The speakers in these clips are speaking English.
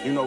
You know,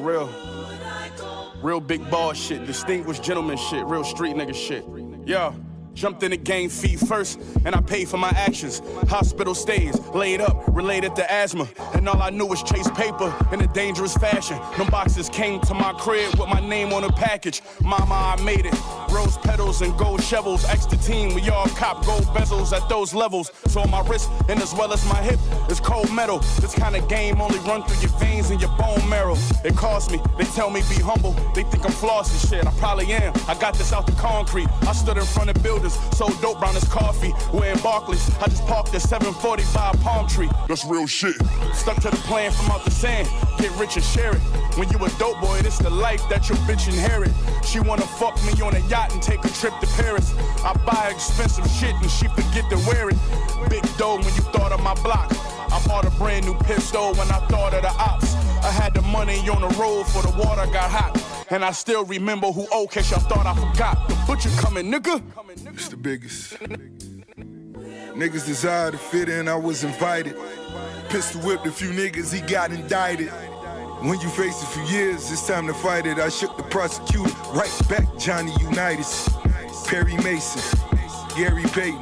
real big ball shit, distinguished gentleman shit, real street nigga shit. Yeah. Jumped in the game feet first, and I paid for my actions. Hospital stays, laid up, related to asthma. And all I knew was chase paper in a dangerous fashion. Them boxes came to my crib with my name on the package. Mama, I made it. Rose petals and gold shovels. Extra team, we all cop gold bezels at those levels. So on my wrist, and as well as my hip, is cold metal. This kind of game only run through your veins and your bone marrow. It cost me, they tell me be humble. They think I'm flossing shit, I probably am. I got this out the concrete. I stood in front of buildings. So dope brown as coffee, wearing Barclays. I just parked at 740 by a palm tree. That's real shit. Stuck to the plan from out the sand, get rich and share it. When you a dope boy, this the life that your bitch inherit. She wanna fuck me on a yacht and take a trip to Paris. I buy expensive shit and she forget to wear it. Big dough when you thought of my block. I bought a brand new pistol when I thought of the ops. I had the money on the road for the water got hot. And I still remember who owe, case y'all thought I forgot. The butcher coming, nigga. It's the biggest. Niggas desire to fit in, I was invited. Pistol whipped a few niggas, he got indicted. When you face it for years, it's time to fight it. I shook the prosecutor, right back, Johnny Unitas. Perry Mason, Gary Payton,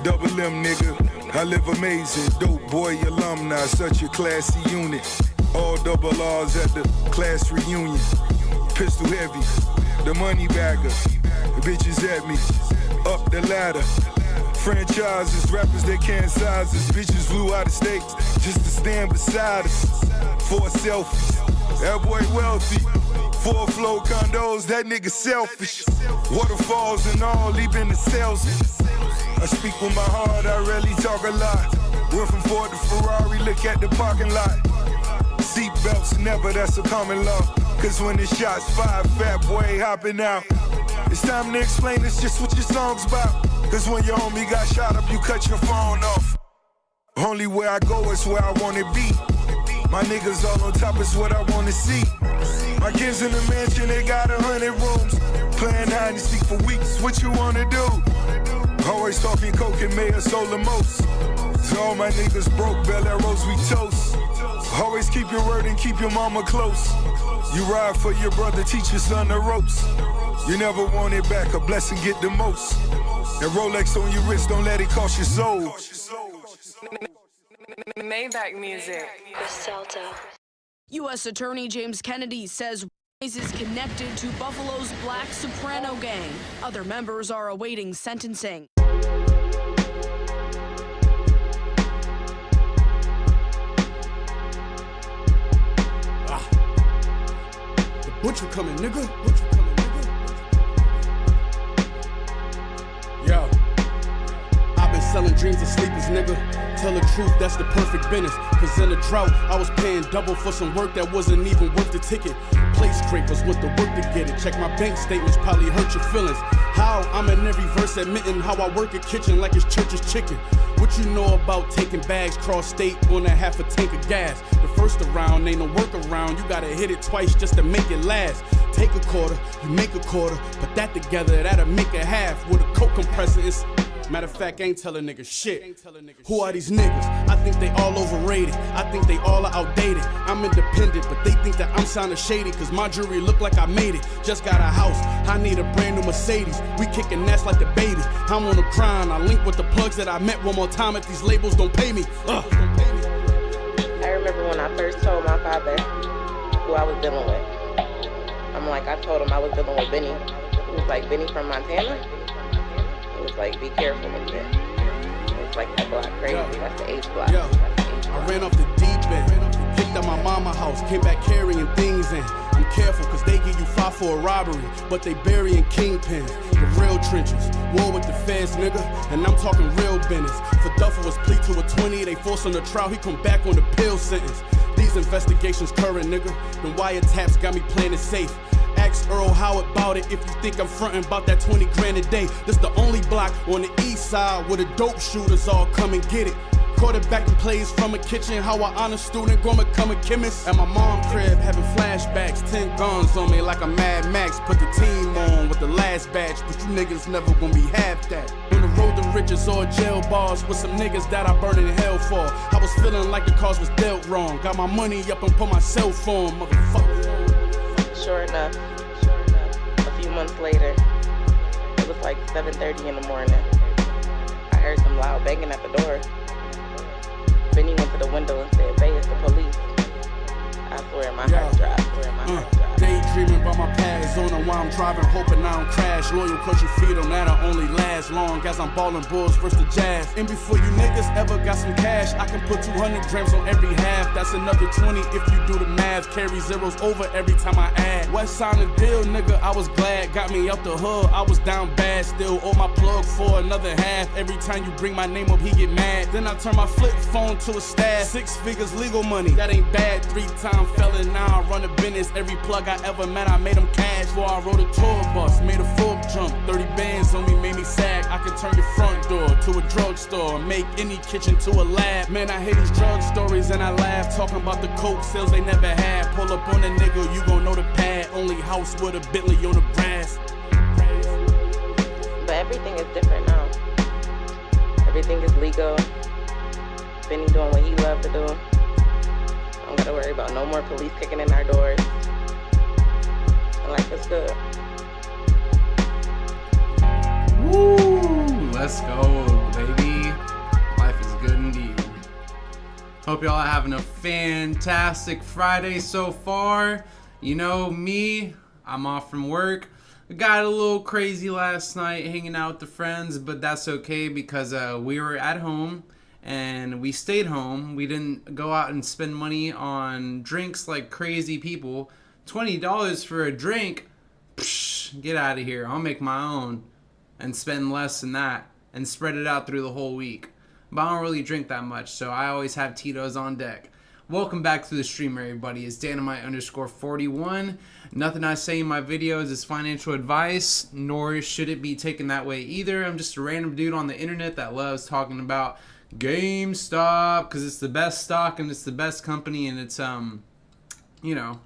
Double M nigga. I live amazing, dope boy alumni, such a classy unit. All double R's at the class reunion. Pistol heavy, the money bagger. The bitches at me, up the ladder. Franchises, rappers they can't size us. Bitches flew out of state just to stand beside us. 4 selfies, that boy wealthy. 4 flow condos, that nigga selfish. Waterfalls and all, he been the salesman. I speak with my heart, I rarely talk a lot. Went from Ford to Ferrari, look at the parking lot. Seatbelts never, that's a common law. Cause when the shots fired, fat boy hopping out. It's time to explain, it's just what your song's about. Cause when your homie got shot up, you cut your phone off. Only where I go is where I wanna be. My niggas all on top is what I wanna see. My kids in the mansion, they got 100 rooms. Playing hide and seek for weeks, what you wanna do? Always talking coke and mayor sold the most. So all my niggas broke, Bel Air Rose, we toast. Always keep your word and keep your mama close. You ride for your brother, teach your son the ropes. You never want it back, a blessing get the most. And Rolex on your wrist, don't let it cost your soul. Maybach music. U.S. Attorney James Kennedy says Wise is connected to Buffalo's Black Soprano gang. Other members are awaiting sentencing. Butcher coming, nigga. Butcher coming, nigga. Yo, I've been selling dreams of sleepers, nigga. Tell the truth, that's the perfect business. Cause in a drought, I was paying double for some work that wasn't even worth the ticket. Plate scrapers went to work to get it. Check my bank statements, probably hurt your feelings. How? I'm in every verse admitting how I work a kitchen like it's church's chicken. What you know about taking bags cross state on a half a tank of gas? The first around ain't no workaround. You gotta hit it twice just to make it last. Take a quarter, you make a quarter. Put that together, that'll make a half. With a coke compressor, it's... Matter of fact, ain't telling niggas shit. Who are these niggas? I think they all overrated. I think they all are outdated. I'm independent, but they think that I'm sounding shady. Cause my jewelry look like I made it. Just got a house, I need a brand new Mercedes. We kicking ass like the baby. I'm on the grind, I link with the plugs that I met one more time if these labels don't pay me. I remember when I first told my father who I was dealing with. I told him I was dealing with Benny. He was like, Benny from Montana? It was like, be careful of it. It's like that block crazy. That's the H block. I ran off the deep end, picked up my mama house, came back carrying things in. I'm careful cause they give you 5 for a robbery, but they burying kingpins. The real trenches, war with the feds, nigga, and I'm talking real business. For Duffel was plea to a 20, they force on the trial, he come back on the pill sentence. These investigations current, nigga, them wiretaps got me playing it safe. Ask Earl how about it if you think I'm frontin' about that 20 grand a day. This the only block on the east side where the dope shooters all come and get it. Quarterbacking plays from a kitchen, how I honor student, gonna become a chemist. At my mom crib, having flashbacks, 10 guns on me like a Mad Max. Put the team on with the last last batch, but you niggas never gonna be half that. On the road to riches or jail bars with some niggas that I burn in hell for. I was feeling like the cause was dealt wrong. Got my money up and put my cell phone, motherfucker. Sure enough, a few months later, it was like 7:30 in the morning. I heard some loud banging at the door. Benny went to the window and said, "Bae, it's the police." I swear my heart dropped. Daydreaming about my past, zoning while I'm driving, hoping I don't crash. Loyal cause you feed on that'll only last long as I'm ballin' Bulls versus the Jazz. And before you niggas ever got some cash, I can put 200 grams on every half. That's another 20 if you do the math. Carry zeros over every time I add. West sign the deal, nigga, I was glad. Got me out the hood, I was down bad. Still owe my plug for another half. Every time you bring my name up, he get mad. Then I turn my flip phone to a stash. 6 figures legal money, that ain't bad. 3-time felon, now I run a business. Every plug I ever met, I made them cash. Before I rode a tour bus, made a full jump. 30 bands on me made me sag. I could turn your front door to a drugstore, make any kitchen to a lab. Man, I hate these drug stories and I laugh. Talking about the coke sales they never had. Pull up on a nigga, you gon' know the pad. Only house with a Bentley on the grass. But everything is different now. Everything is legal. Benny doing what he loved to do. I don't gotta worry about no more police kicking in our doors. And life is good. Woo! Let's go, baby. Life is good indeed. Hope y'all are having a fantastic Friday so far. You know me, I'm off from work. I got a little crazy last night hanging out with the friends, but that's okay because we were at home and we stayed home. We didn't go out and spend money on drinks like crazy people. $20 for a drink? Psh, get out of here. I'll make my own and spend less than that and spread it out through the whole week. But I don't really drink that much, so I always have Tito's on deck. Welcome back to the stream, everybody. It's Dynamite_41. Nothing I say in my videos is financial advice, nor should it be taken that way either. I'm just a random dude on the internet that loves talking about GameStop because it's the best stock and it's the best company, and it's you know,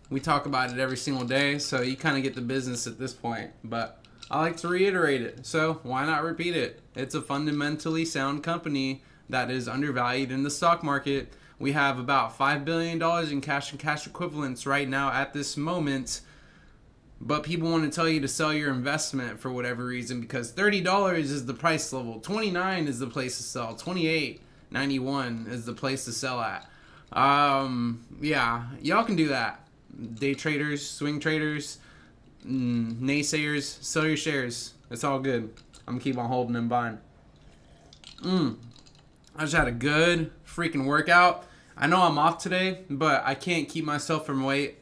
we talk about it every single day, so you kind of get the business at this point. But I like to reiterate it, so why not repeat it? It's a fundamentally sound company that is undervalued in the stock market. We have about $5 billion in cash and cash equivalents right now at this moment. But people want to tell you to sell your investment for whatever reason because $30 is the price level. $29 is the place to sell. $28.91 is the place to sell at. Yeah, y'all can do that. Day traders, swing traders, naysayers, sell your shares. It's all good. I'm gonna keep on holding and buying. I just had a good freaking workout. I know I'm off today, but I can't keep myself away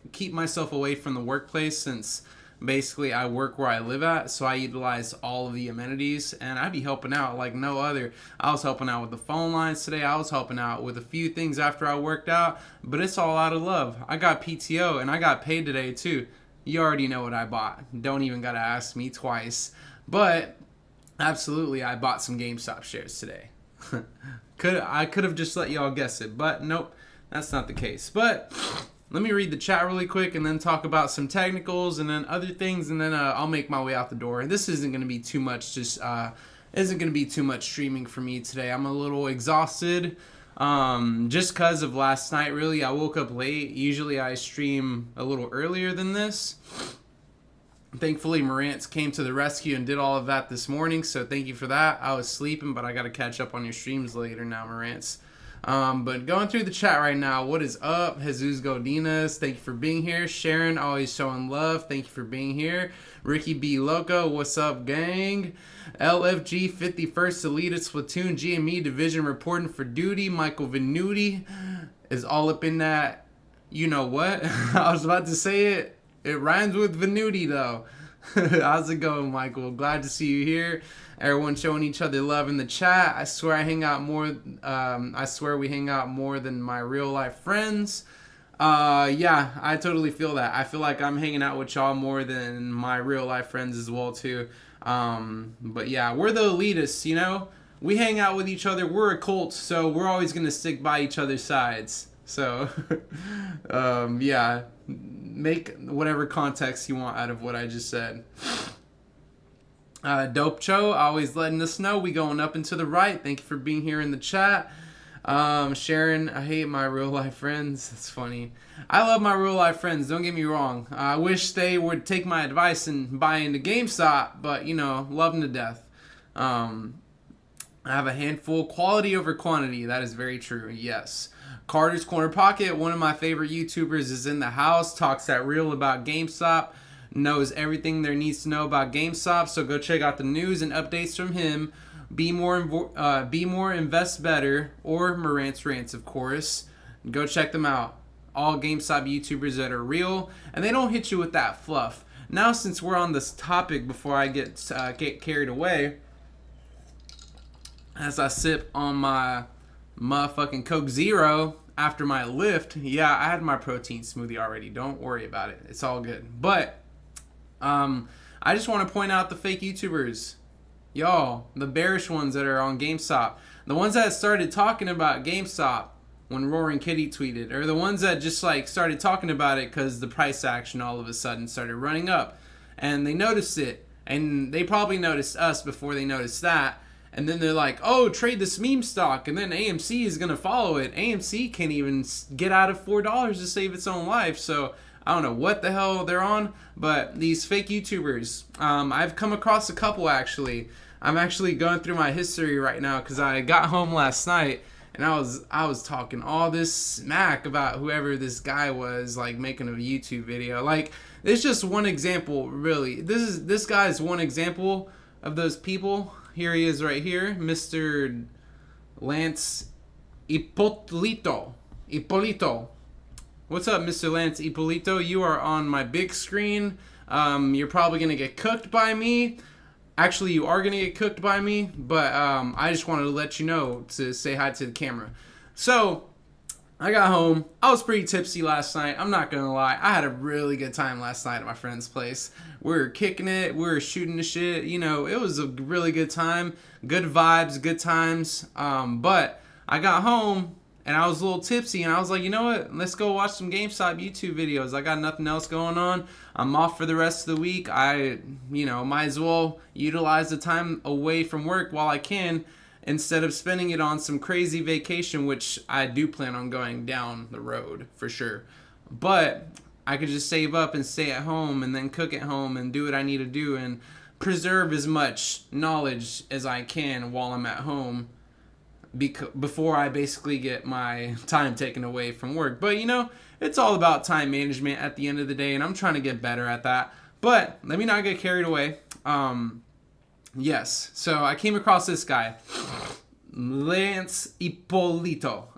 from the workplace since basically I work where I live at, so I utilize all of the amenities and I be helping out like no other. I was helping out with the phone lines today. I was helping out with a few things after I worked out, but it's all out of love. I got PTO and I got paid today too. You already know what I bought. Don't even gotta ask me twice. But absolutely, I bought some GameStop shares today. I could have just let y'all guess it, but nope, that's not the case. But let me read the chat really quick and then talk about some technicals and then other things, and then I'll make my way out the door. This isn't going to be too much, isn't going to be too much streaming for me today. I'm a little exhausted, just because of last night. Really, I woke up late. Usually I stream a little earlier than this. Thankfully, Marantz came to the rescue and did all of that this morning, so thank you for that. I was sleeping, but I got to catch up on your streams later now, Marantz. But going through the chat right now, what is up? Jesus Godinez, thank you for being here. Sharon, always showing love, thank you for being here. Ricky B. Loco, what's up, gang? LFG 51st Elite Platoon GME Division reporting for duty. Michael Venuti is all up in that, you know what? I was about to say it. It rhymes with Venuti, though. How's it going, Michael? Glad to see you here. Everyone showing each other love in the chat. I swear we hang out more than my real life friends. Yeah, I totally feel that. I feel like I'm hanging out with y'all more than my real life friends as well, too. But yeah, we're the elitists, you know? We hang out with each other. We're a cult, so we're always going to stick by each other's sides. So, yeah. make whatever context you want out of what I just said. Dope Cho, always letting us know we going up and to the right. Thank you for being here in the chat. Sharon, I hate my real life friends. That's funny. I love my real life friends, don't get me wrong. I wish they would take my advice and buy into GameStop, but you know, love them to death. I have a handful, quality over quantity. That is very true, yes. Carter's Corner Pocket, one of my favorite YouTubers, is in the house, talks that real about GameStop, knows everything there needs to know about GameStop, so go check out the news and updates from him. Be more, invest better, or Morant's Rants, of course. Go check them out. All GameStop YouTubers that are real, and they don't hit you with that fluff. Now, since we're on this topic, before I get carried away, as I sip on my motherfucking Coke Zero after my lift, yeah, I had my protein smoothie already. Don't worry about it. It's all good. But I just want to point out the fake YouTubers. Y'all, the bearish ones that are on GameStop. The ones that started talking about GameStop when Roaring Kitty tweeted. Or the ones that just like started talking about it because the price action all of a sudden started running up. And they noticed it. And they probably noticed us before they noticed that. And then they're like, oh, trade this meme stock. And then AMC is going to follow it. AMC can't even get out of $4 to save its own life. So I don't know what the hell they're on. But these fake YouTubers, I've come across a couple actually. I'm actually going through my history right now because I got home last night. And I was talking all this smack about whoever this guy was, like making a YouTube video. Like, it's just one example, really. This guy is one example of those people. Here he is right here, Mr. Lance Ippolito. What's up, Mr. Lance Ippolito? You are on my big screen. You're probably going to get cooked by me. Actually, you are going to get cooked by me, but I just wanted to let you know to say hi to the camera. So, I got home. I was pretty tipsy last night. I'm not going to lie. I had a really good time last night at my friend's place. We were kicking it. We were shooting the shit. You know, it was a really good time. Good vibes, good times. But I got home, and I was a little tipsy, and I was like, you know what? Let's go watch some GameStop YouTube videos. I got nothing else going on. I'm off for the rest of the week. I, might as well utilize the time away from work while I can instead of spending it on some crazy vacation, which I do plan on going down the road for sure. But I could just save up and stay at home and then cook at home and do what I need to do and preserve as much knowledge as I can while I'm at home before I basically get my time taken away from work. But it's all about time management at the end of the day, and I'm trying to get better at that. But let me not get carried away. Yes, so I came across this guy, Lance Ippolito.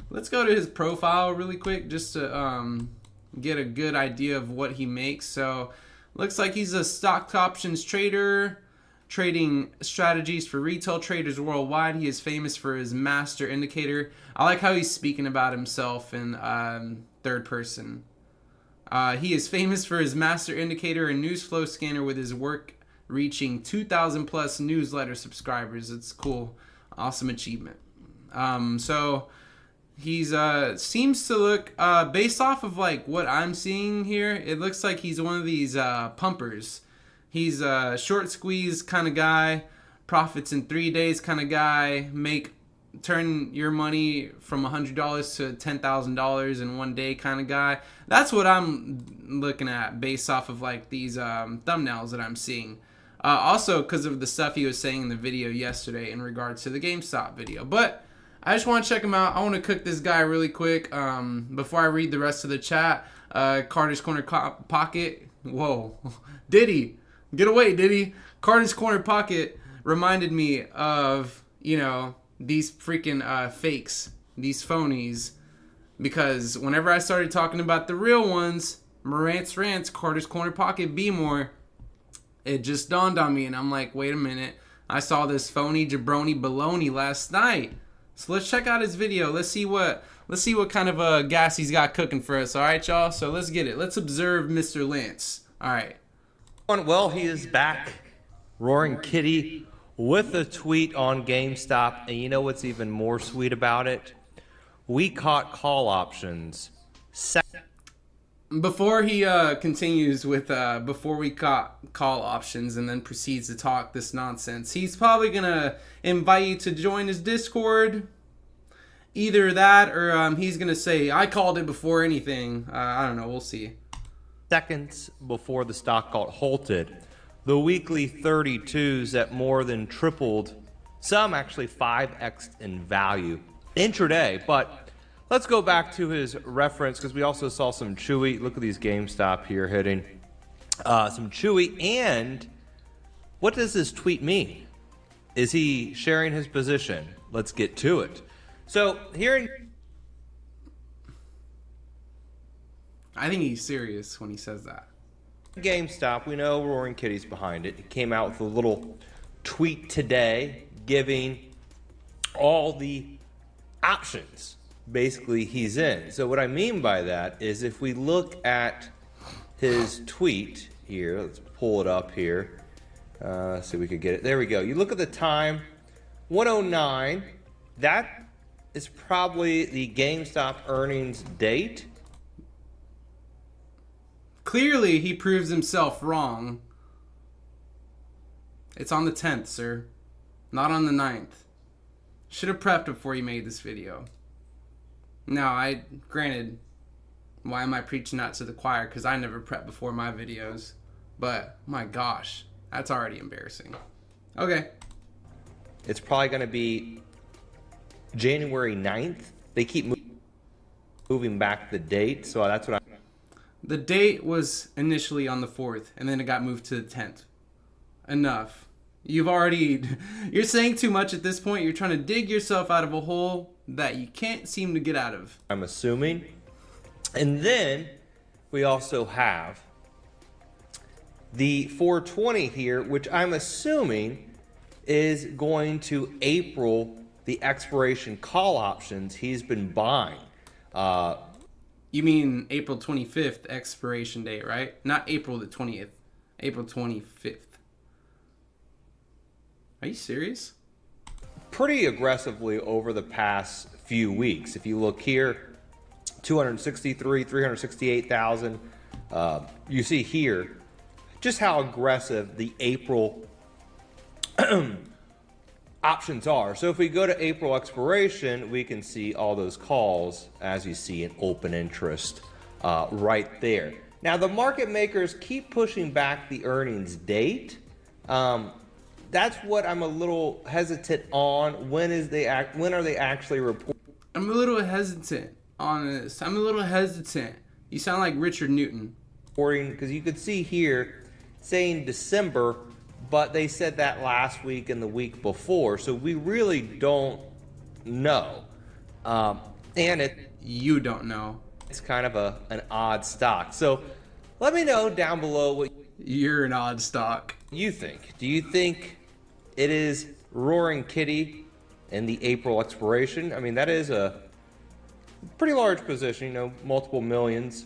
Let's go to his profile really quick just to get a good idea of what he makes. So looks like he's a stock options trader, trading strategies for retail traders worldwide. He is famous for his master indicator. I like how he's speaking about himself in third person. He is famous for his master indicator and news flow scanner, with his work reaching 2,000 plus newsletter subscribers. It's cool. Awesome achievement. So he's seems to look, based off of like what I'm seeing here, it looks like he's one of these pumpers. He's a short squeeze kind of guy, profits in 3 days kind of guy, turn your money from $100 to $10,000 in 1 day kind of guy. That's what I'm looking at based off of like these thumbnails that I'm seeing. Also because of the stuff he was saying in the video yesterday in regards to the GameStop video. But I just want to check him out. I want to cook this guy really quick before I read the rest of the chat. Carter's Corner Pocket. Whoa. Diddy. Get away, Diddy. Carter's Corner Pocket reminded me of, these freaking fakes, these phonies. Because whenever I started talking about the real ones, Morant's Rants, Carter's Corner Pocket, Be More, it just dawned on me, and I'm like, wait a minute. I saw this phony jabroni baloney last night. So let's check out his video. Let's see what kind of gas he's got cooking for us. All right, y'all. So let's get it. Let's observe Mr. Lance. All right. Well, he is back, Roaring Kitty, with a tweet on GameStop. And you know what's even more sweet about it? We caught call options. Before he continues with before we call options and then proceeds to talk this nonsense, he's probably gonna invite you to join his Discord. Either that or he's gonna say I called it before anything. I don't know. We'll see. Seconds before the stock got halted, the weekly 32s that more than tripled, some actually 5x in value intraday. But let's go back to his reference because we also saw some Chewy. Look at these GameStop here hitting some Chewy. And what does this tweet mean? Is he sharing his position? Let's get to it. So here in I think he's serious when he says that. GameStop, we know Roaring Kitty's behind it. He came out with a little tweet today giving all the options basically he's in. So what I mean by that is if we look at his tweet here, let's pull it up here. So we could get it. There we go. You look at the time, 1:09. That is probably the GameStop earnings date. Clearly, he proves himself wrong. It's on the 10th, sir. Not on the 9th. Should have prepped before you made this video. Now, granted, why am I preaching that to the choir? Because I never prep before my videos. But, my gosh, that's already embarrassing. Okay. It's probably going to be January 9th. They keep moving back the date, so that's what The date was initially on the 4th, and then it got moved to the 10th. Enough. You're saying too much at this point. You're trying to dig yourself out of a hole that you can't seem to get out of. I'm assuming. And then we also have the 420 here, which I'm assuming is going to April, the expiration call options he's been buying. You mean April 25th expiration date, right? Not April the 20th. April 25th. Are you serious? Pretty aggressively over the past few weeks. If you look here, 263, 368,000. You see here just how aggressive the April options are. So if we go to April expiration, we can see all those calls as you see in open interest right there. Now the market makers keep pushing back the earnings date. That's what I'm a little hesitant on. When are they actually reporting? I'm a little hesitant on this. I'm a little hesitant. You sound like Richard Newton. Because you could see here saying December, but they said that last week and the week before, so we really don't know. You don't know. It's kind of an odd stock. So let me know down below what You're an odd stock. you think. Do you think it is Roaring Kitty in the April expiration? I mean, that is a pretty large position, multiple millions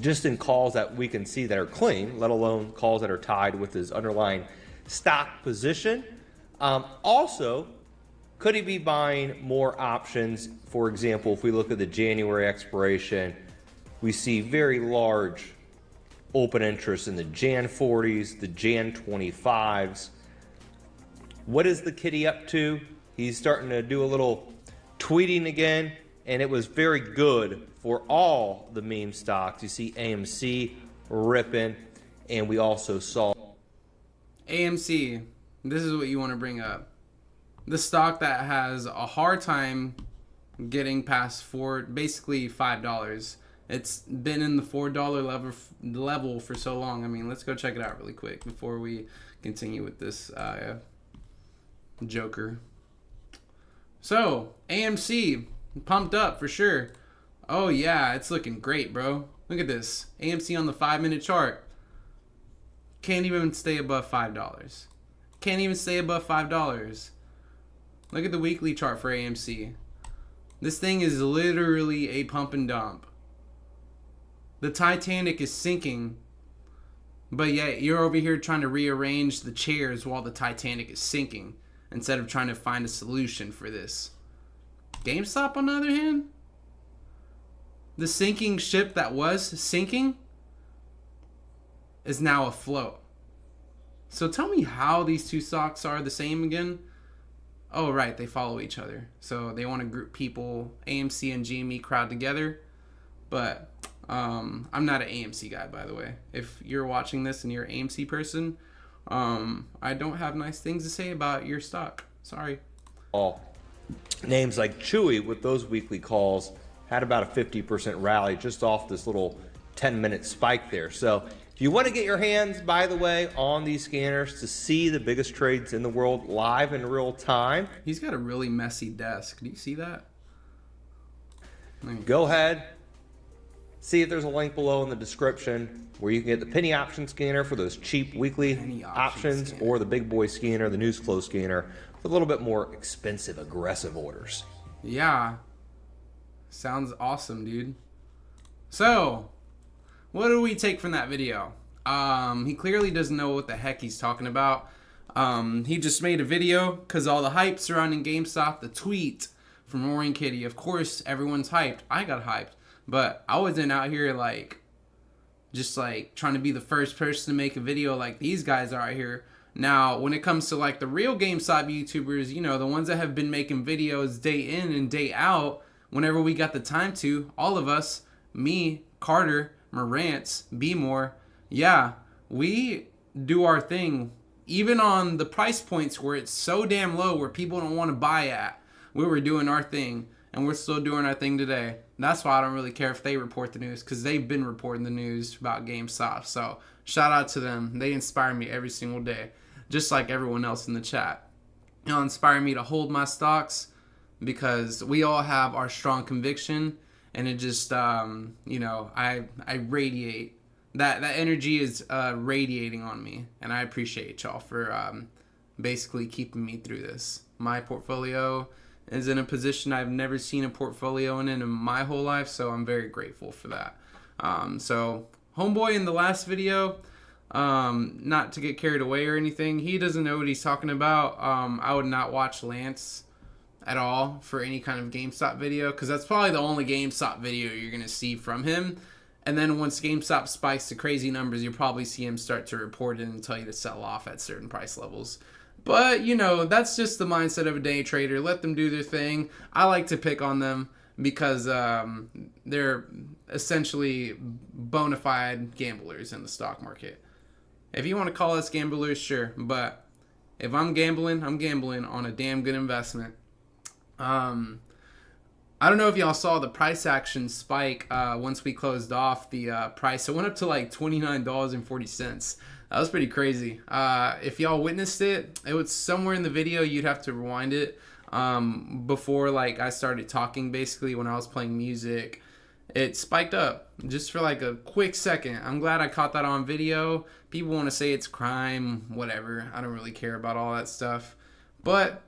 just in calls that we can see that are clean, let alone calls that are tied with his underlying stock position. Also, could he be buying more options? For example, if we look at the January expiration, we see very large open interest in the Jan 40s, the Jan 25s. What is the kitty up to? He's starting to do a little tweeting again, and it was very good for all the meme stocks. You see AMC ripping, and we also saw AMC, this is what you want to bring up. The stock that has a hard time getting past basically $5. It's been in the $4 level for so long. I mean, let's go check it out really quick before we continue with this joker. So, AMC, pumped up for sure. Oh yeah, it's looking great, bro. Look at this. AMC on the 5-minute chart. Can't even stay above $5. Can't even stay above $5. Look at the weekly chart for AMC. This thing is literally a pump and dump. The Titanic is sinking, but yet you're over here trying to rearrange the chairs while the Titanic is sinking instead of trying to find a solution for this. GameStop, on the other hand, The sinking ship that was sinking is now afloat. So tell me how these two stocks are the same again. Oh, right, they follow each other. So they want to group people, AMC and GME crowd together. But I'm not an AMC guy, by the way. If you're watching this and you're an AMC person, I don't have nice things to say about your stock. Sorry. All names like Chewy with those weekly calls had about a 50% rally just off this little 10-minute spike there. So if you want to get your hands, by the way, on these scanners to see the biggest trades in the world live in real time, He's got a really messy desk. Do you see that? go ahead. See if there's a link below in the description where you can get the penny option scanner for those cheap weekly Penny option options, scanner. or the big boy scanner, the news flow scanner, with a little bit more expensive, aggressive orders. Yeah. Sounds awesome, dude. So, what do we take from that video? He clearly doesn't know what the heck he's talking about. He just made a video because all the hype surrounding GameStop, the tweet from Roaring Kitty. Of course, everyone's hyped. I got hyped. But I wasn't out here just trying to be the first person to make a video like these guys are out here. Now, when it comes to like the real GameStop YouTubers, you know, the ones that have been making videos day in and day out, whenever we got the time to, all of us, me, Carter, Marantz, B-More, yeah, we do our thing. Even on the price points where it's so damn low where people don't want to buy at, we were doing our thing. And we're still doing our thing today. That's why I don't really care if they report the news, because they've been reporting the news about GameStop. So shout out to them. They inspire me every single day, just like everyone else in the chat. They'll inspire me to hold my stocks because we all have our strong conviction, and it just, you know, I radiate. That energy is radiating on me, and I appreciate y'all for basically keeping me through this. My portfolio is in a position I've never seen a portfolio in my whole life, so I'm very grateful for that. So homeboy in the last video, not to get carried away or anything, he doesn't know what he's talking about. I would not watch Lance at all for any kind of GameStop video, because that's probably the only GameStop video you're going to see from him. And then once GameStop spikes to crazy numbers, you'll probably see him start to report it and tell you to sell off at certain price levels. But, you know, that's just the mindset of a day trader. Let them do their thing. I like to pick on them because they're essentially bona fide gamblers in the stock market. If you want to call us gamblers, sure. But if I'm gambling on a damn good investment. I don't know if y'all saw the price action spike once we closed off the price. It went up to like $29.40. That was pretty crazy. If y'all witnessed it, it was somewhere in the video. You'd have to rewind it before like I started talking. Basically, when I was playing music, it spiked up just for like a quick second. I'm glad I caught that on video. People want to say it's crime, whatever. I don't really care about all that stuff, but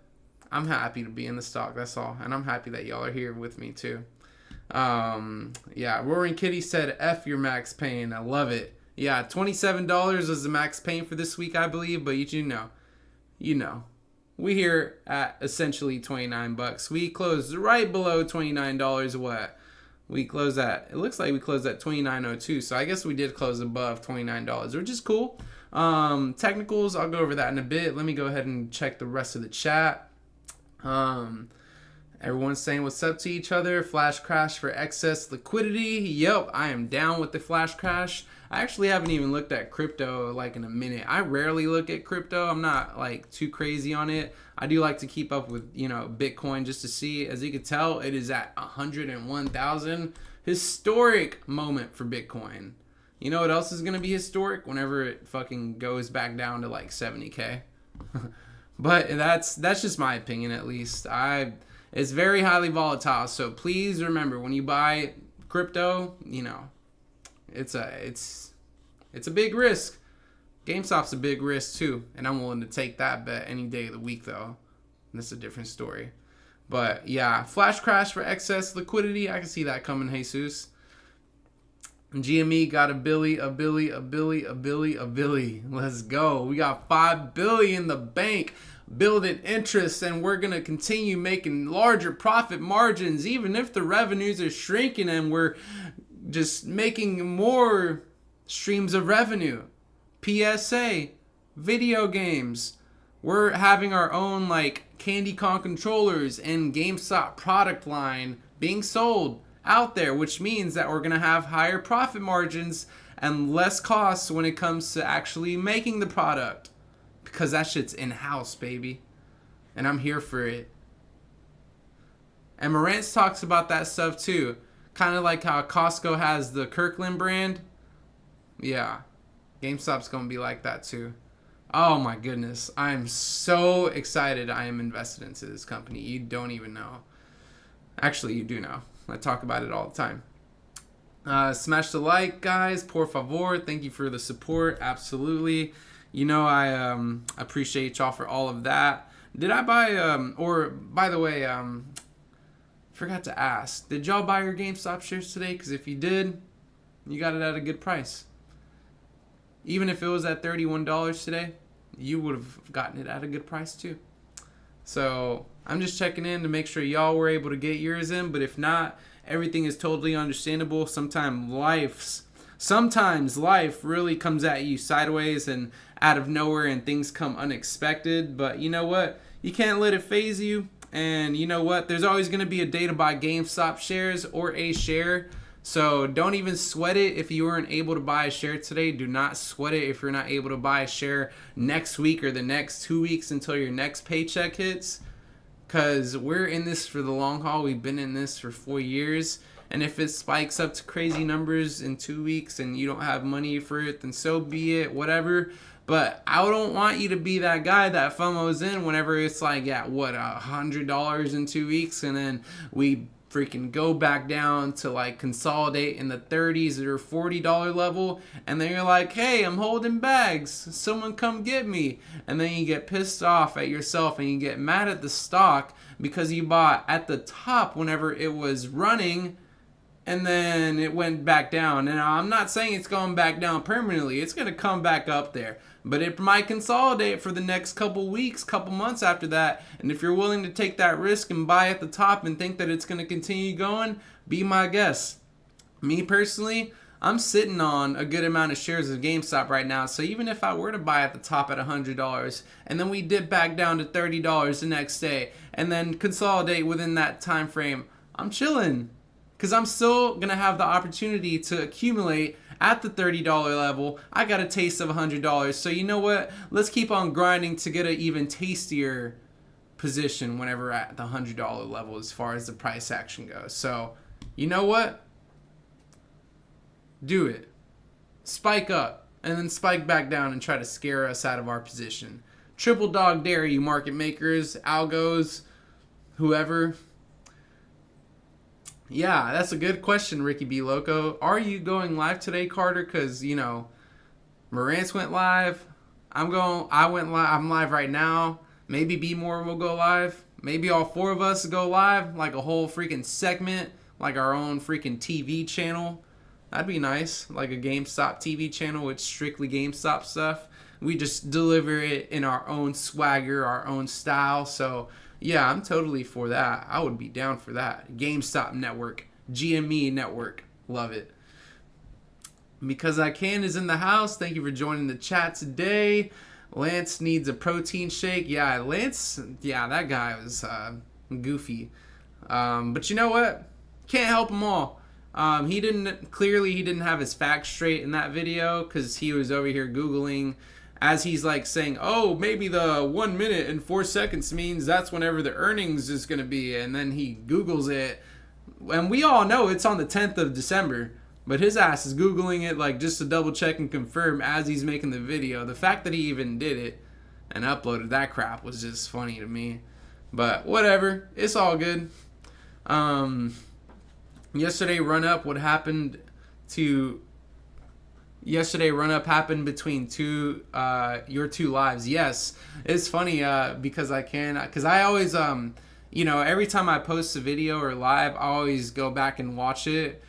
I'm happy to be in the stock. That's all, and I'm happy that y'all are here with me too. Yeah, Roaring Kitty said, "F your Max Payne." I love it. Yeah, $27 was the max paying for this week, I believe, but you know, we here at essentially $29. We closed right below $29. What? We closed at, it looks like we closed at $29.02, so I guess we did close above $29, which is cool. Technicals, I'll go over that in a bit. Let me go ahead and check the rest of the chat. Everyone's saying what's up to each other. Flash crash for excess liquidity. Yep, I am down with the flash crash. I actually haven't even looked at crypto like in a minute. I rarely look at crypto. I'm not like too crazy on it. I do like to keep up with, you know, Bitcoin just to see. As you can tell, it is at 101,000. Historic moment for Bitcoin. You know what else is going to be historic? Whenever it fucking goes back down to like 70K. But that's just my opinion, at least. It's very highly volatile, so please remember, when you buy crypto, you know, it's a big risk. GameStop's a big risk too, and I'm willing to take that bet any day of the week though. That's a different story. But yeah, flash crash for excess liquidity. I can see that coming, Jesus. GME got a Billy. Let's go. We got $5 billion in the bank, building interest, and we're gonna continue making larger profit margins, even if the revenues are shrinking, and we're just making more streams of revenue. PSA, video games. We're having our own like Candy Con controllers and GameStop product line being sold out there, which means that we're gonna have higher profit margins and less costs when it comes to actually making the product, because that shit's in-house, baby, and I'm here for it. And Marantz talks about that stuff too, kind of like how Costco has the Kirkland brand. Yeah, GameStop's gonna be like that too. Oh my goodness, I'm so excited. I am invested into this company. You don't even know. Actually, you do know. I talk about it all the time. Smash the like, guys. Por favor. Thank you for the support. Absolutely. You know, I appreciate y'all for all of that. Did I buy, or by the way, forgot to ask, did y'all buy your GameStop shares today? Because if you did, you got it at a good price. Even if it was at $31 today, you would have gotten it at a good price too. So I'm just checking in to make sure y'all were able to get yours in. But if not, everything is totally understandable. Sometimes life really comes at you sideways and out of nowhere, and things come unexpected. But you know what? You can't let it faze you. And you know what? There's always going to be a day to buy GameStop shares or a share. So don't even sweat it if you weren't able to buy a share today. Do not sweat it if you're not able to buy a share next week or the next 2 weeks until your next paycheck hits. Because we're in this for the long haul. We've been in this for 4 years. And if it spikes up to crazy numbers in 2 weeks and you don't have money for it, then so be it, whatever. But I don't want you to be that guy that FOMOs in whenever it's like, yeah, what, $100 in 2 weeks, and then we freaking go back down to like consolidate in the 30s or $40 level, and then you're like, hey, I'm holding bags, someone come get me. And then you get pissed off at yourself and you get mad at the stock because you bought at the top whenever it was running, and then it went back down. And I'm not saying it's going back down permanently. It's going to come back up there. But it might consolidate for the next couple weeks, couple months after that. And if you're willing to take that risk and buy at the top and think that it's going to continue going, be my guest. Me personally, I'm sitting on a good amount of shares of GameStop right now. So even if I were to buy at the top at $100 and then we dip back down to $30 the next day and then consolidate within that time frame, I'm chilling. Because I'm still going to have the opportunity to accumulate at the $30 level. I got a taste of $100. So you know what? Let's keep on grinding to get an even tastier position whenever at the $100 level as far as the price action goes. So you know what? Do it. Spike up and then spike back down and try to scare us out of our position. Triple dog dare you, market makers, algos, whoever. Yeah, that's a good question, Ricky B. Loco. Are you going live today, Carter? Because, you know, Marantz went live. I'm live right now. Maybe B More will go live. Maybe all four of us go live, like a whole freaking segment, like our own freaking TV channel. That'd be nice, like a GameStop TV channel with strictly GameStop stuff. We just deliver it in our own swagger, our own style. So yeah, I'm totally for that. I would be down for that. GameStop network, GME network, love it. Because I Can is in the house. Thank you for joining the chat today. Lance needs a protein shake. Yeah, Lance, yeah, that guy was goofy. But you know what? Can't help them all. He didn't have his facts straight in that video because he was over here Googling as he's like saying, oh, maybe the 1 minute and 4 seconds means that's whenever the earnings is going to be. And then he Googles it. And we all know it's on the 10th of December. But his ass is Googling it like just to double check and confirm as he's making the video. The fact that he even did it and uploaded that crap was just funny to me. But whatever. It's all good. Yesterday run up happened between your two lives. Yes, it's funny because I always every time I post a video or live, I always go back and watch it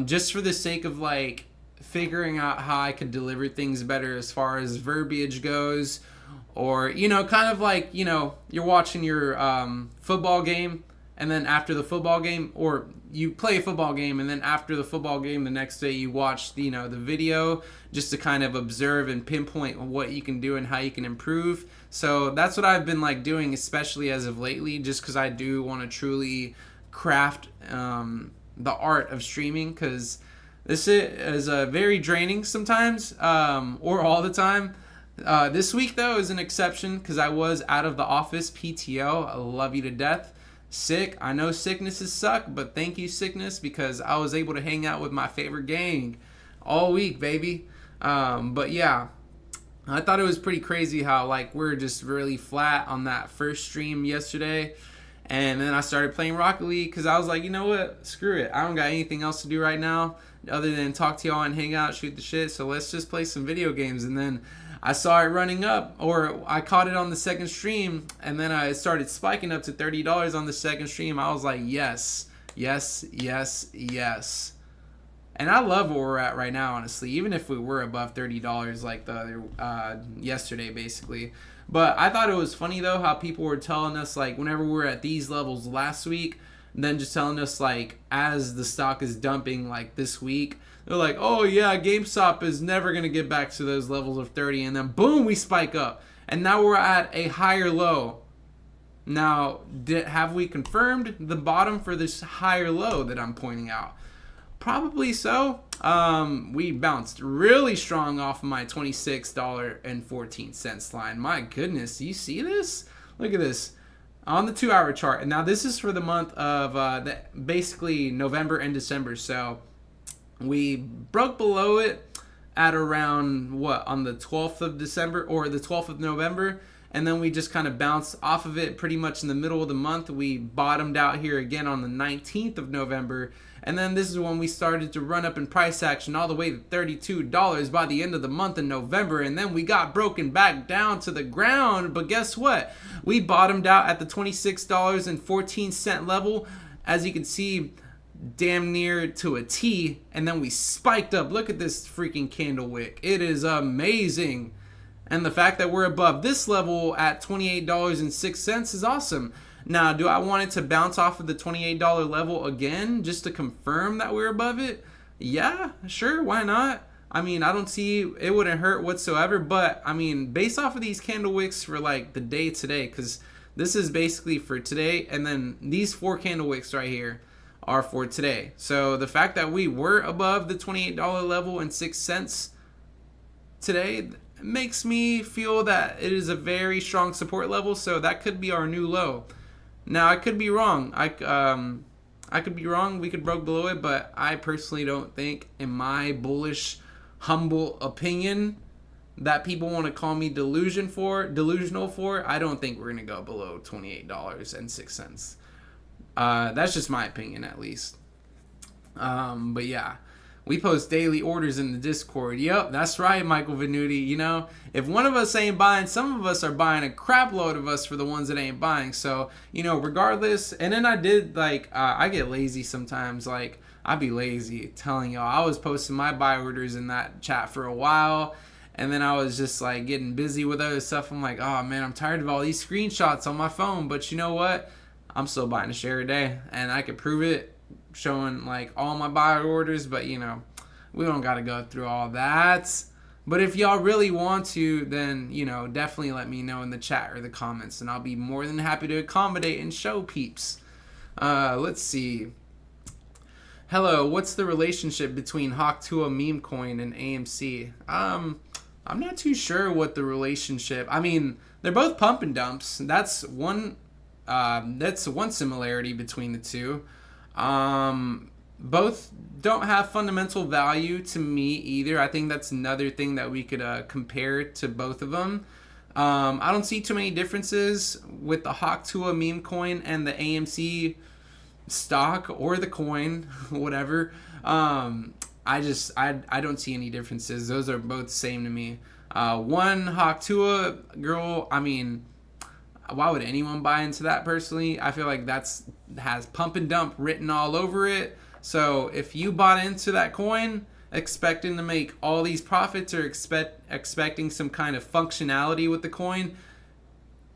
just for the sake of like figuring out how I could deliver things better as far as verbiage goes, or kind of like you're watching your football game, and then after the football game, or you play a football game, and then after the football game the next day you watch the video, just to kind of observe and pinpoint what you can do and how you can improve. So that's what I've been like doing, especially as of lately, just because I do want to truly craft the art of streaming, because this is very draining sometimes, or all the time. This week though is an exception because I was out of the office, PTO. I love you to death. Sick. I know sicknesses suck, but thank you, sickness, because I was able to hang out with my favorite gang all week, baby. But yeah, I thought it was pretty crazy how like we're just really flat on that first stream yesterday. And then I started playing Rocket League because I was like, you know what? Screw it. I don't got anything else to do right now other than talk to y'all and hang out, shoot the shit. So let's just play some video games. And then I saw it running up, or I caught it on the second stream, and then I started spiking up to $30 on the second stream. I was like, yes, yes, yes, yes. And I love where we're at right now, honestly, even if we were above $30 like the other yesterday, basically. But I thought it was funny, though, how people were telling us, like, whenever we were at these levels last week, and then just telling us, like, as the stock is dumping, like, this week, they're like, oh, yeah, GameStop is never going to get back to those levels of 30. And then, boom, we spike up. And now we're at a higher low. Now, have we confirmed the bottom for this higher low that I'm pointing out? Probably so. We bounced really strong off of my $26.14 line. My goodness, you see this? Look at this on the 2-hour chart. And now this is for the month of basically November and December. So we broke below it at around on the 12th of December or the 12th of November. And then we just kind of bounced off of it pretty much in the middle of the month. We bottomed out here again on the 19th of November. And then this is when we started to run up in price action all the way to $32 by the end of the month in November. And then we got broken back down to the ground. But guess what? We bottomed out at the $26.14 level. As you can see, damn near to a T. And then we spiked up. Look at this freaking candle wick. It is amazing. And the fact that we're above this level at $28.06 is awesome. Now, do I want it to bounce off of the $28 level again just to confirm that we're above it? Yeah, sure, why not? I mean, I don't see, it wouldn't hurt whatsoever, but I mean, based off of these candle wicks for like the day today, because this is basically for today, and then these 4 candle wicks right here are for today. So the fact that we were above the $28 level and 6 cents today makes me feel that it is a very strong support level, so that could be our new low. Now, I could be wrong. I could be wrong. We could broke below it, but I personally don't think, in my bullish, humble opinion, that people want to call me delusional for. I don't think we're gonna go below $28.06. That's just my opinion, at least. But yeah. We post daily orders in the Discord. Yep, that's right, Michael Venuti. You know, if one of us ain't buying, some of us are buying a crap load of us for the ones that ain't buying. So, you know, regardless. And then I did, like, I get lazy sometimes. Like, I be lazy telling y'all. I was posting my buy orders in that chat for a while. And then I was just, like, getting busy with other stuff. I'm like, oh, man, I'm tired of all these screenshots on my phone. But you know what? I'm still buying a share a day. And I could prove it, showing like all my buy orders, but you know, we don't got to go through all that. But if y'all really want to, then you know, definitely let me know in the chat or the comments, and I'll be more than happy to accommodate and show peeps. Let's see. Hello, what's the relationship between Hawk Tuah meme coin and AMC? I'm not too sure what the relationship. I mean, they're both pump and dumps. That's one similarity between the two. Both don't have fundamental value to me either. I think that's another thing that we could compare to both of them. I don't see too many differences with the Hawk Tuah meme coin and the AMC stock or the coin, whatever. I don't see any differences. Those are both the same to me. One Hawk Tuah girl, I mean, why would anyone buy into that personally? I feel like has pump and dump written all over it. So if you bought into that coin expecting to make all these profits or expecting some kind of functionality with the coin,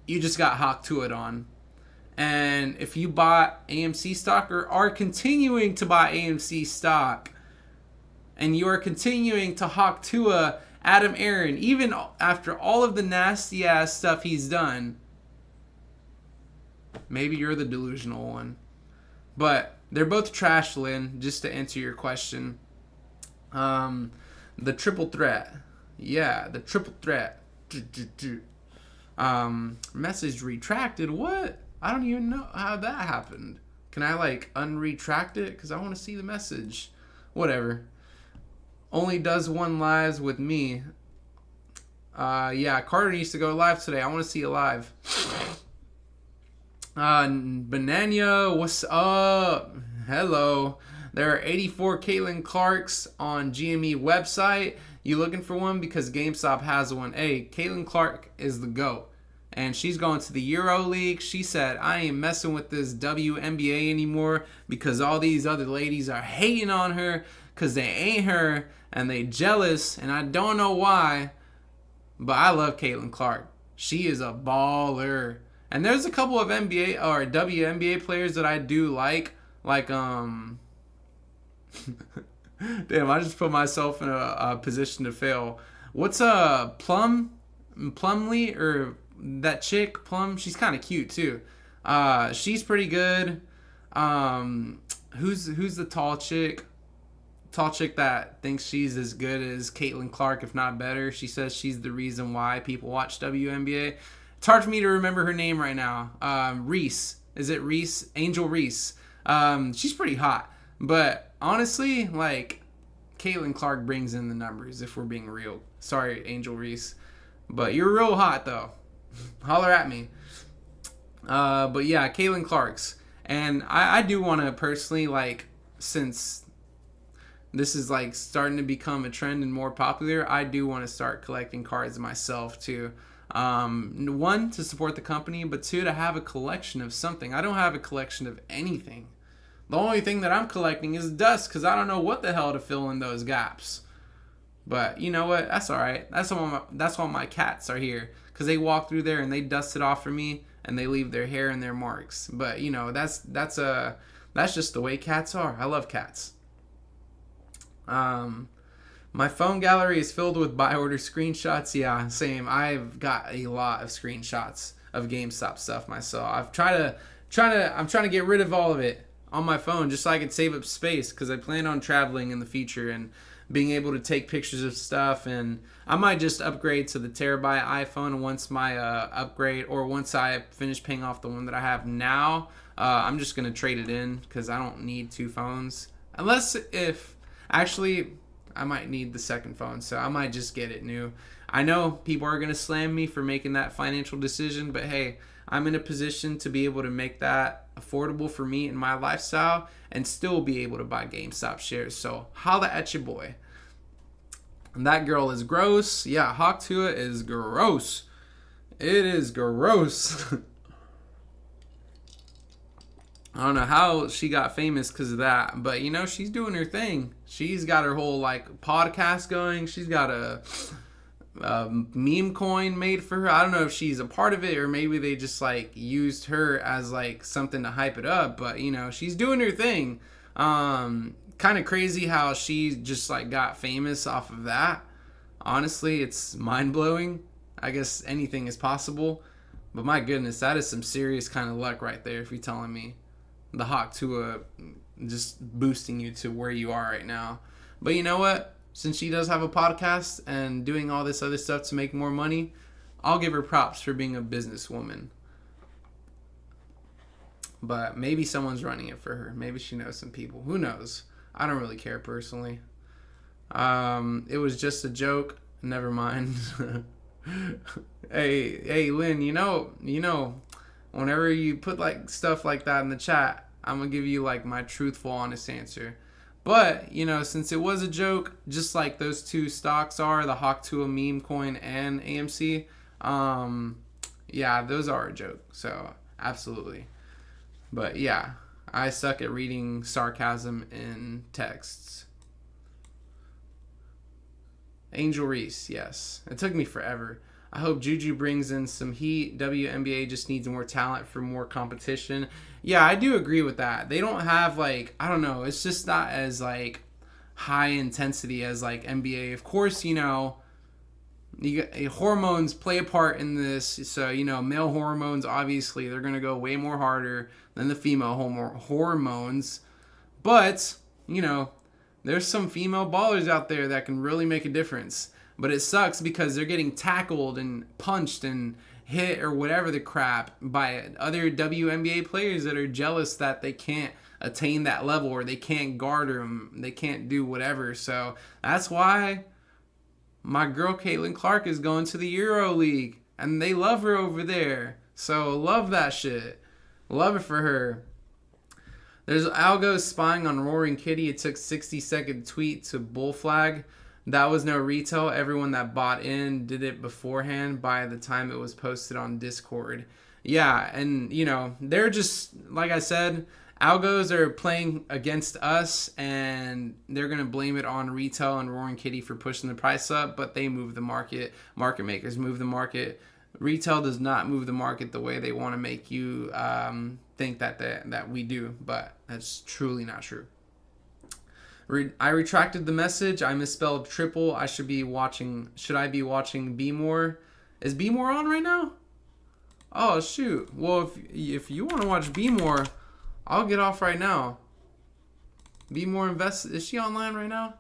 you just got hawk to it on. And if you bought AMC stock or are continuing to buy AMC stock, and you are continuing to hawk to Adam Aaron, even after all of the nasty ass stuff he's done, maybe you're the delusional one. But they're both trash, Lynn, just to answer your question. The triple threat. Yeah, the triple threat. Message retracted. What? I don't even know how that happened. Can I like unretract it? Because I want to see the message. Whatever. Only does one lives with me. Yeah, Carter needs to go live today. I want to see it live. Banania, what's up? Hello. There are 84 Caitlin Clarks on GME website. You looking for one? Because GameStop has one. Hey, Caitlin Clark is the GOAT. And she's going to the Euro League. She said, I ain't messing with this WNBA anymore because all these other ladies are hating on her because they ain't her and they jealous. And I don't know why, but I love Caitlin Clark. She is a baller. And there's a couple of NBA or WNBA players that I do like damn, I just put myself in a position to fail. What's Plumlee or that chick Plum? She's kind of cute too. She's pretty good. Who's the tall chick? Tall chick that thinks she's as good as Caitlin Clark, if not better. She says she's the reason why people watch WNBA. It's hard for me to remember her name right now. Reese. Is it Reese? Angel Reese. She's pretty hot. But honestly, like, Caitlin Clark brings in the numbers, if we're being real. Sorry, Angel Reese. But you're real hot, though. Holler at me. But yeah, Caitlin Clark's. And I do want to personally, like, since this is, like, starting to become a trend and more popular, I do want to start collecting cards myself, too. One, to support the company, but two, to have a collection of something. I don't have a collection of anything. The only thing that I'm collecting is dust because I don't know what the hell to fill in those gaps. But you know what? That's all right. That's why my cats are here, because they walk through there and they dust it off for me and they leave their hair and their marks. But you know, that's just the way cats are. I love cats. My phone gallery is filled with buy order screenshots. Yeah, same. I've got a lot of screenshots of GameStop stuff myself. I'm trying to get rid of all of it on my phone just so I could save up space, because I plan on traveling in the future and being able to take pictures of stuff. And I might just upgrade to the terabyte iPhone once my upgrade, or once I finish paying off the one that I have now. I'm just gonna trade it in because I don't need two phones, unless if actually I might need the second phone, so I might just get it new. I know people are going to slam me for making that financial decision, but hey, I'm in a position to be able to make that affordable for me and my lifestyle and still be able to buy GameStop shares. So holla at your boy. And that girl is gross. Yeah, Hawk Tua is gross. It is gross. I don't know how she got famous because of that, but you know, she's doing her thing. She's got her whole like podcast going. She's got a meme coin made for her. I don't know if she's a part of it or maybe they just like used her as like something to hype it up, but you know, she's doing her thing. Kind of crazy how she just like got famous off of that. Honestly, it's mind-blowing. I guess anything is possible, but my goodness, that is some serious kind of luck right there if you're telling me. The Hawk Tua just boosting you to where you are right now. But you know what? Since she does have a podcast and doing all this other stuff to make more money, I'll give her props for being a businesswoman. But maybe someone's running it for her. Maybe she knows some people. Who knows? I don't really care personally. It was just a joke. Never mind. Hey, Lynn, you know, whenever you put like stuff like that in the chat, I'm gonna give you like my truthful, honest answer. But you know, since it was a joke, just like those two stocks are, the Hawk Tua meme coin and AMC, yeah, those are a joke. So absolutely. But yeah, I suck at reading sarcasm in texts. Angel Reese, yes. It took me forever. I hope Juju brings in some heat. WNBA just needs more talent for more competition. Yeah, I do agree with that. They don't have, like, I don't know, it's just not as, like, high intensity as, like, NBA. Of course, you know, hormones play a part in this. So, you know, male hormones, obviously, they're going to go way more harder than the female hormones. But, you know, there's some female ballers out there that can really make a difference. But it sucks because they're getting tackled and punched and hit or whatever the crap by other WNBA players that are jealous that they can't attain that level or they can't guard them. They can't do whatever. So that's why my girl Caitlin Clark is going to the Euro League. And they love her over there. So love that shit. Love it for her. There's Algos spying on Roaring Kitty. It took 60-second tweet to bull flag. That was no retail. Everyone that bought in did it beforehand by the time it was posted on Discord. Yeah, and, you know, they're just, like I said, Algos are playing against us, and they're going to blame it on retail and Roaring Kitty for pushing the price up, but they move the market. Market makers move the market. Retail does not move the market the way they want to make you think that we do, but that's truly not true. I retracted the message. I misspelled triple. Should I be watching Be More? Is Be More on right now? Oh, shoot. Well, if you want to watch Be More, I'll get off right now. Be More Invest. Is she online right now?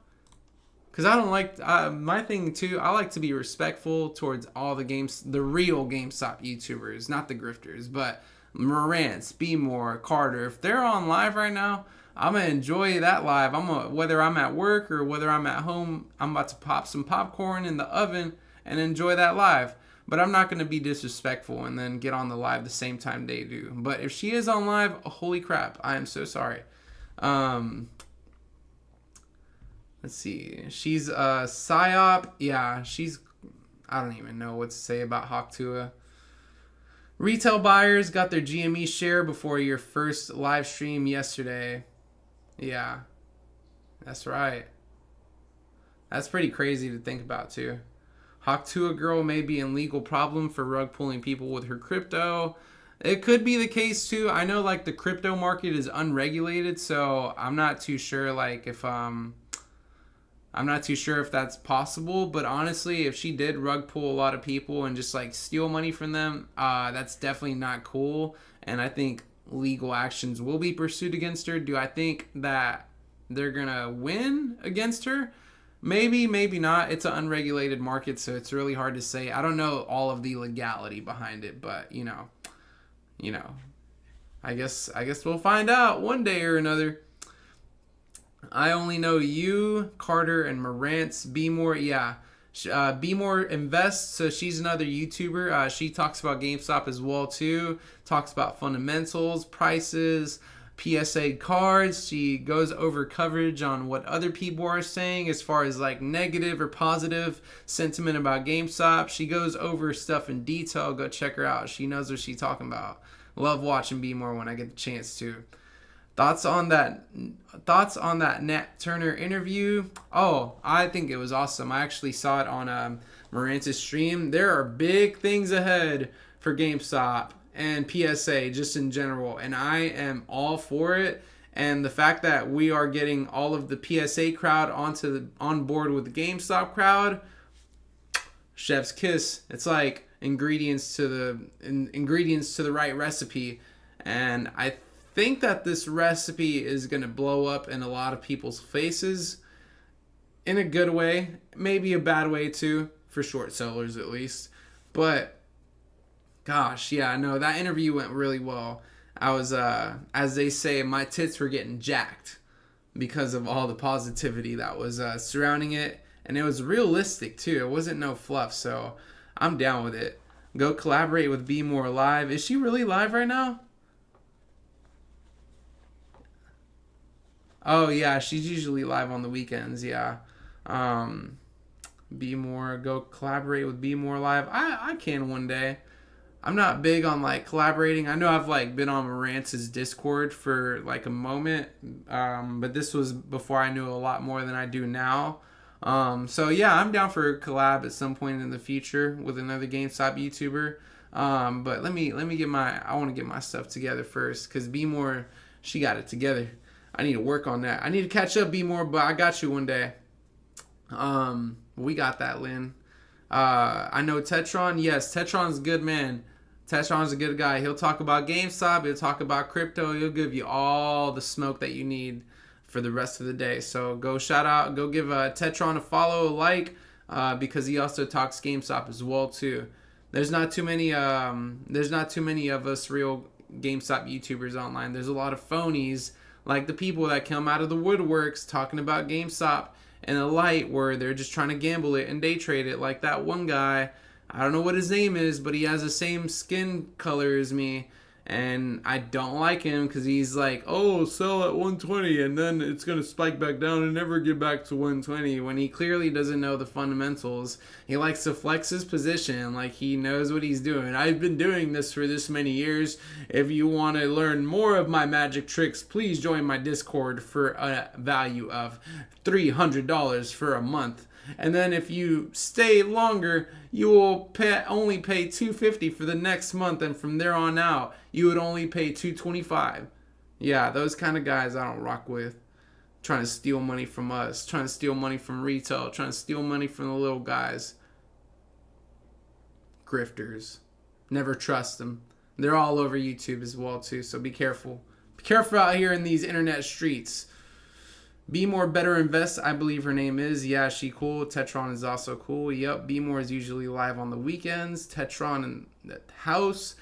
Because I don't like... my thing, too, I like to be respectful towards all the real GameStop YouTubers, not the grifters. But Marantz, Be More, Carter, if they're on live right now... I'm going to enjoy that live. Whether I'm at work or whether I'm at home, I'm about to pop some popcorn in the oven and enjoy that live. But I'm not going to be disrespectful and then get on the live the same time they do. But if she is on live, holy crap, I am so sorry. Let's see. She's a PSYOP. Yeah, I don't even know what to say about Hawktua. Retail buyers got their GME share before your first live stream yesterday. Yeah, that's right. That's pretty crazy to think about, too. Hawktua girl may be in legal problem for rug pulling people with her crypto. It could be the case, too. I know, like, the crypto market is unregulated, so I'm not too sure, like, if that's possible. But honestly, if she did rug pull a lot of people and just, like, steal money from them, that's definitely not cool. And I think legal actions will be pursued against her. Do I think that they're gonna win against her? Maybe, maybe not. It's an unregulated market, so it's really hard to say. I don't know all of the legality behind it, but you know, I guess we'll find out one day or another. I only know you, Carter, and Marantz. Be More, yeah. Be More Invest, so she's another YouTuber. She talks about GameStop as well, too. Talks about fundamentals, prices, PSA cards. She goes over coverage on what other people are saying as far as, like, negative or positive sentiment about GameStop. She goes over stuff in detail. Go check her out. She knows what she's talking about. Love watching Be More when I get the chance to. Thoughts on that Nat Turner interview? Oh, I think it was awesome. I actually saw it on Marantz's stream. There are big things ahead for GameStop and PSA just in general, and I am all for it. And the fact that we are getting all of the PSA crowd on board with the GameStop crowd, chef's kiss. It's like ingredients to the right recipe, and I think that this recipe is going to blow up in a lot of people's faces in a good way, maybe a bad way too, for short sellers at least. But gosh, yeah, no, that interview went really well. I was, as they say, my tits were getting jacked because of all the positivity that was surrounding it. And it was realistic too. It wasn't no fluff, so I'm down with it. Go collaborate with Be More Live. Is she really live right now? Oh, yeah, she's usually live on the weekends, yeah. Be More, go collaborate with Be More Live. I can one day. I'm not big on like collaborating. I know I've like been on Marantz's Discord for like a moment, but this was before I knew a lot more than I do now. So yeah, I'm down for a collab at some point in the future with another GameStop YouTuber. But let me get I want to get my stuff together first, because Be More, she got it together. I need to work on that. I need to catch up, Be More, but I got you one day. We got that, Lynn. I know Tetron. Yes, Tetron's a good man. Tetron's a good guy. He'll talk about GameStop. He'll talk about crypto. He'll give you all the smoke that you need for the rest of the day. So go give Tetron a follow, a like, because he also talks GameStop as well too. There's not too many of us real GameStop YouTubers online. There's a lot of phonies, like the people that come out of the woodworks talking about GameStop in a light where they're just trying to gamble it and day trade it, like that one guy. I don't know what his name is, but he has the same skin color as me, and I don't like him because he's like, oh, sell at 120 and then it's going to spike back down and never get back to 120, when he clearly doesn't know the fundamentals. He likes to flex his position like he knows what he's doing. I've been doing this for this many years. If you want to learn more of my magic tricks, please join my Discord for a value of $300 for a month. And then if you stay longer, you will only pay $250 for the next month, and from there on out, you would only pay $225. Yeah, those kind of guys I don't rock with. Trying to steal money from us, trying to steal money from retail, trying to steal money from the little guys. Grifters. Never trust them. They're all over YouTube as well too, so be careful. Be careful out here in these internet streets. Be More Better Invest, I believe her name is. Yeah, she cool. Tetron is also cool. Yep, Be More is usually live on the weekends. Tetron in the house.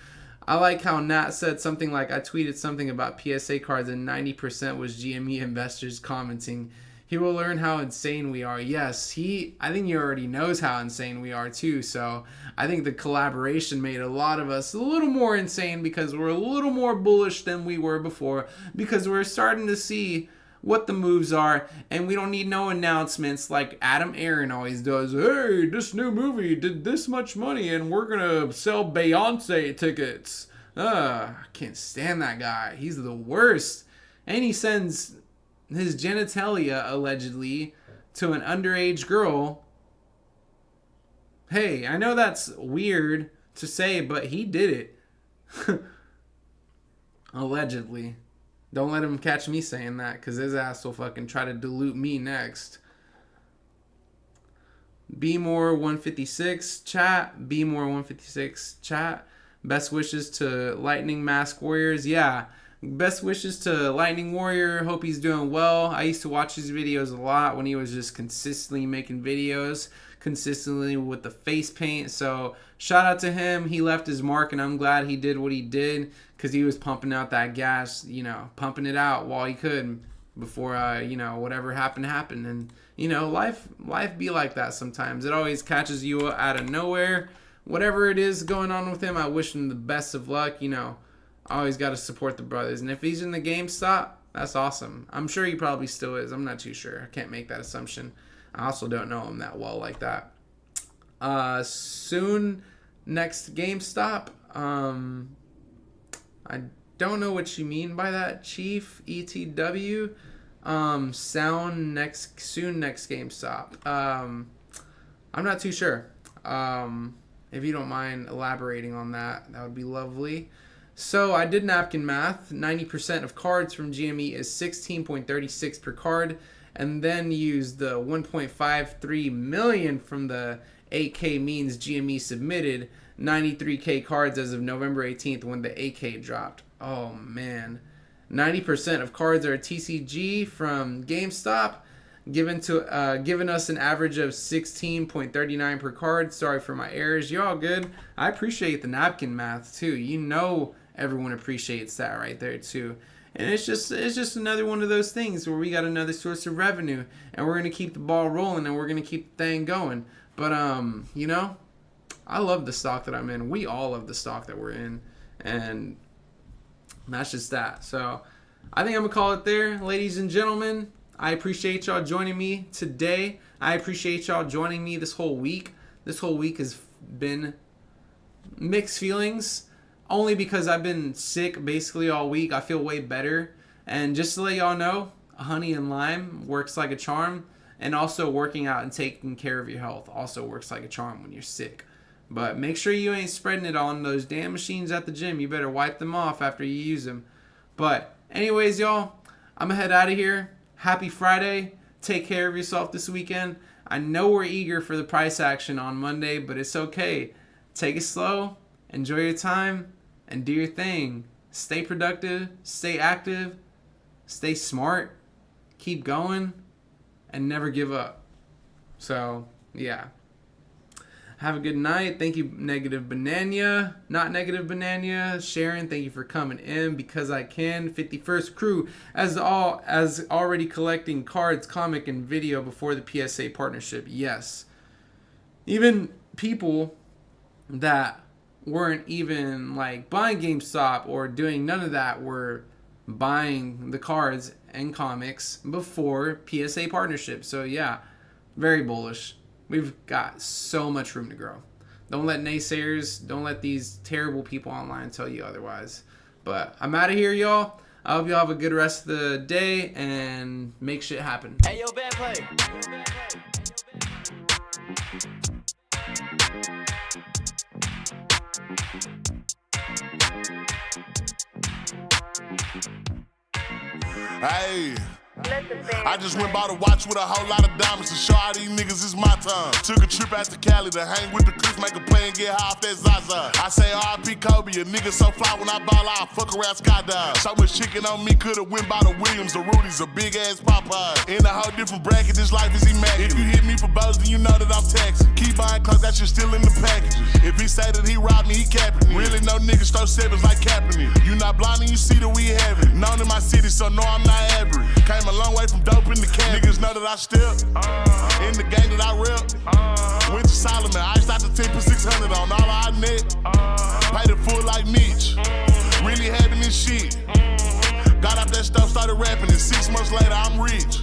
I like how Nat said something like, I tweeted something about PSA cards and 90% was GME investors commenting. He will learn how insane we are. Yes, I think he already knows how insane we are too. So I think the collaboration made a lot of us a little more insane, because we're a little more bullish than we were before, because we're starting to see what the moves are, and we don't need no announcements like Adam Aaron always does. Hey, this new movie did this much money and we're gonna sell Beyonce tickets. I can't stand that guy. He's the worst. And he sends his genitalia, allegedly, to an underage girl. Hey, I know that's weird to say, but he did it. Allegedly. Don't let him catch me saying that, because his ass will fucking try to dilute me next. Be More 156 chat. Be More 156 chat. Best wishes to Lightning Mask Warriors. Yeah, best wishes to Lightning Warrior. Hope he's doing well. I used to watch his videos a lot when he was just consistently making videos, consistently with the face paint. So shout out to him. He left his mark, and I'm glad he did what he did, because he was pumping out that gas, pumping it out while he could before, whatever happened. And, life be like that sometimes. It always catches you out of nowhere. Whatever it is going on with him, I wish him the best of luck. I always got to support the brothers. And if he's in the GameStop, that's awesome. I'm sure he probably still is. I'm not too sure. I can't make that assumption. I also don't know him that well like that. Soon, next GameStop. I don't know what you mean by that, Chief ETW. Soon next GameStop. I'm not too sure. If you don't mind elaborating on that, that would be lovely. So I did napkin math. 90% of cards from GME is 16.36 per card, and then used the 1.53 million from the 8K means GME submitted 93K cards as of November 18th when the 8K dropped. Oh man. 90% of cards are TCG from GameStop, giving us an average of 16.39 per card. Sorry for my errors. You're all good. I appreciate the napkin math too. Everyone appreciates that right there too. And it's just another one of those things where we got another source of revenue, and we're gonna keep the ball rolling, and we're gonna keep the thing going. But I love the stock that I'm in. We all love the stock that we're in, and that's just that. So I think I'm gonna call it there, ladies and gentlemen. I appreciate y'all joining me today. I appreciate y'all joining me this whole week. This whole week has been mixed feelings, only because I've been sick basically all week. I feel way better. And just to let y'all know, honey and lime works like a charm. And also working out and taking care of your health also works like a charm when you're sick. But make sure you ain't spreading it on those damn machines at the gym. You better wipe them off after you use them. But anyways, y'all, I'm going to head out of here. Happy Friday. Take care of yourself this weekend. I know we're eager for the price action on Monday, but it's okay. Take it slow. Enjoy your time. And do your thing. Stay productive. Stay active. Stay smart. Keep going. And never give up. So, yeah. Have a good night. Thank you, Negative Banana. Not Negative Banana. Sharon, thank you for coming in. Because I Can. 51st Crew. As already collecting cards, comic, and video before the PSA partnership. Yes. Even people that weren't even like buying GameStop or doing none of that were buying the cards and comics before PSA partnership. So yeah, very bullish. We've got so much room to grow. Don't let naysayers, don't let these terrible people online tell you otherwise. But I'm out of here, y'all. I hope y'all have a good rest of the day and make shit happen. Hey, yo, band play. Hey, I just went by the watch with a whole lot of diamonds to show all these niggas it's my time. Took a trip out to Cali to hang with the cliff, make a play and get high off that Zaza. I say R.I.P. Kobe, a nigga so fly when I ball out, fuck around skydive. So much chicken on me, could've went by the Williams, the Rudy's, a big ass Popeye. In a whole different bracket, this life is immaculate. If you hit me for bows, then you know that I'm taxing. Keep buying clothes, that shit still in the packages. If he say that he robbed me, he capping it. Really no niggas throw sevens like Kaepernick. You not blind and you see that we have it. Known in my city, so no, I'm not average. Came a long way from dope in the can. Niggas know that I step in the game that I rep. Went to Solomon, iced out the 10 for 600 on all our net. Paid it full like Mitch. Really having this shit. Got out that stuff, started rapping, and 6 months later I'm rich.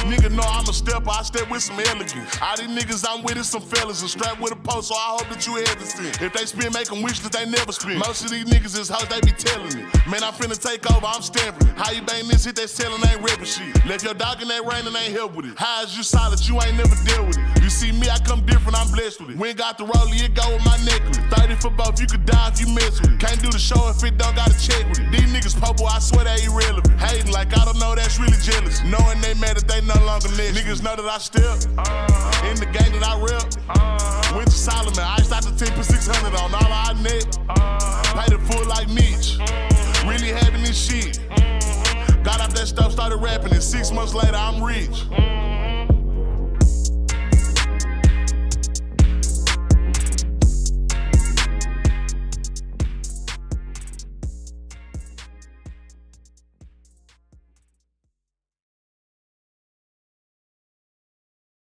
Nigga know I'm a stepper, I step with some elegance. All these niggas I'm with is some fellas and strapped with a post, so I hope that you haven't seen. If they spin, make them wish that they never spin. Most of these niggas is hoes, they be telling it. Man, I'm finna take over, I'm stamping it. How you bang this hit, they selling ain't ripping shit. Left your dog in that rain and ain't help with it. How is you solid, you ain't never dealt with it. You see me, I come different, I'm blessed with it. We ain't got the rollie, it go with my necklace. 30 for both, you could die if you mess with it. Can't do the show if it don't gotta check with it. These niggas popo, I swear they irrelevant. Hating like I don't know, that's really jealous. Knowing they mad that they no longer next. Niggas know that I step in the game that I rep. Went to Solomon, iced out the 10 for 600 on all our net. Paid it full like Mitch. Really having this shit. Got out that stuff, started rapping, and 6 months later I'm rich.